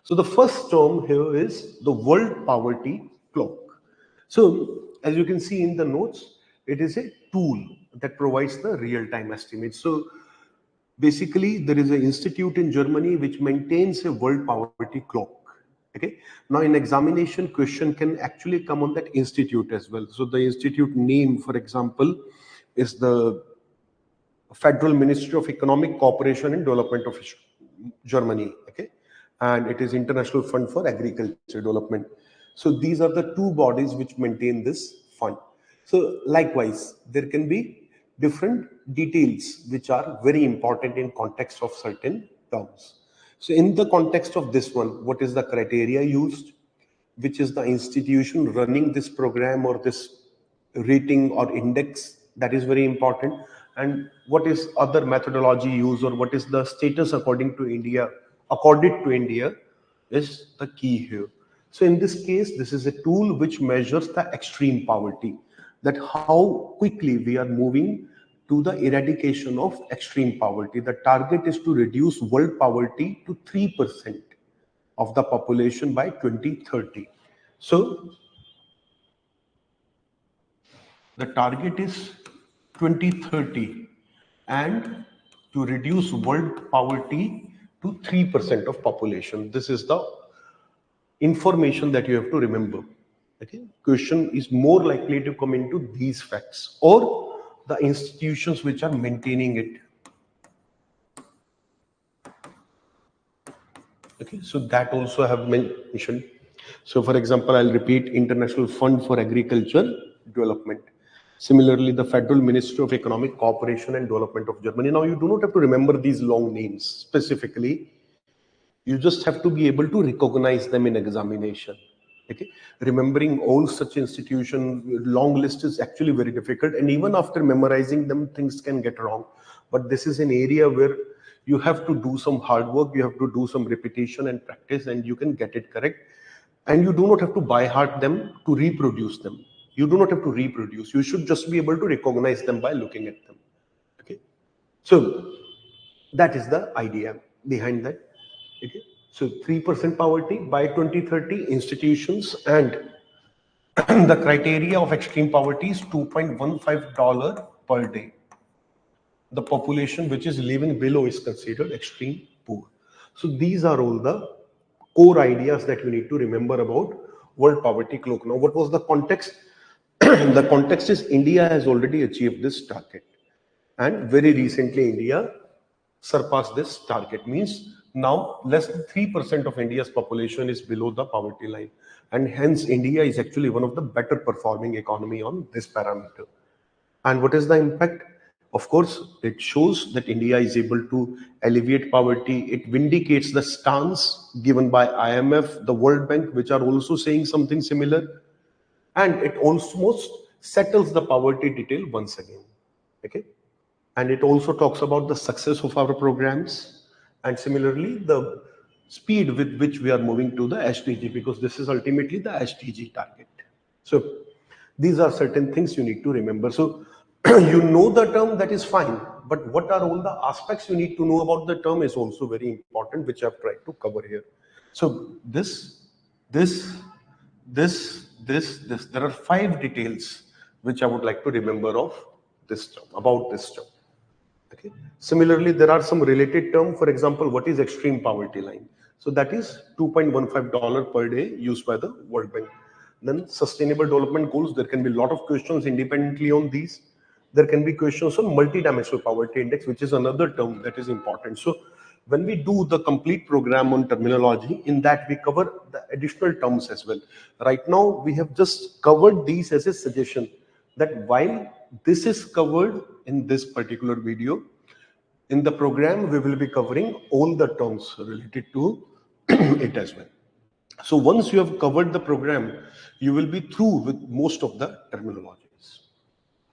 So the first term here is the World Poverty Clock. So as you can see in the notes, it is a tool that provides the real-time estimate. So basically, there is an institute in Germany which maintains a world poverty clock. Okay. Now, in examination, question can actually come on that institute as well. So the institute name, for example, is the Federal Ministry of Economic Cooperation and Development of Germany. Okay, and it is International Fund for Agriculture Development. So these are the two bodies which maintain this fund. So likewise, there can be different details which are very important in context of certain terms. So in the context of this one, what is the criteria used? Which is the institution running this program or this rating or index? That is very important. And what is other methodology used, or what is the status according to India, accorded to India, is the key here. So in this case, this is a tool which measures the extreme poverty, that how quickly we are moving to the eradication of extreme poverty. The target is to reduce world poverty to 3% of the population by 2030. So the target is 2030 and to reduce world poverty to 3% of population. This is the information that you have to remember. Okay, question is more likely to come into these facts or the institutions which are maintaining it. Okay, so that also I have mentioned. So for example, I'll repeat: International Fund for Agriculture Development. Similarly, the Federal Ministry of Economic Cooperation and Development of Germany. Now, you do not have to remember these long names specifically. You just have to be able to recognize them in examination. Okay, remembering all such institutions, long list is actually very difficult, and even after memorizing them, things can get wrong. But this is an area where you have to do some hard work, you have to do some repetition and practice, and you can get it correct. And you do not have to by heart them to reproduce them. You do not have to reproduce. You should just be able to recognize them by looking at them. Okay, so that is the idea behind that. Okay, so 3% poverty by 2030, institutions, and the criteria of extreme poverty is $2.15 per day. The population which is living below is considered extreme poor. So these are all the core ideas that you need to remember about World Poverty Clock. Now, what was the context? The context is India has already achieved this target, and very recently India surpassed this target. Means now less than 3% of India's population is below the poverty line, and hence India is actually one of the better performing economy on this parameter. And what is the impact? Of course, it shows that India is able to alleviate poverty. It vindicates the stance given by IMF, the World Bank, which are also saying something similar. And it almost settles the poverty detail once again. Okay. And it also talks about the success of our programs, and similarly the speed with which we are moving to the SDG, because this is ultimately the SDG target. So these are certain things you need to remember. So you know the term, that is fine, but what are all the aspects you need to know about the term is also very important, which I've tried to cover here. So this, there are 5 details which I would like to remember of this term, about this term. Okay. Similarly, there are some related terms. For example, what is extreme poverty line? So that is $2.15 per day used by the World Bank. Then sustainable development goals, there can be a lot of questions independently on these. There can be questions on multidimensional poverty index, which is another term that is important. So when we do the complete program on terminology, in that we cover the additional terms as well. Right now, we have just covered these as a suggestion, that while this is covered in this particular video, in the program, we will be covering all the terms related to it as well. So once you have covered the program, you will be through with most of the terminology.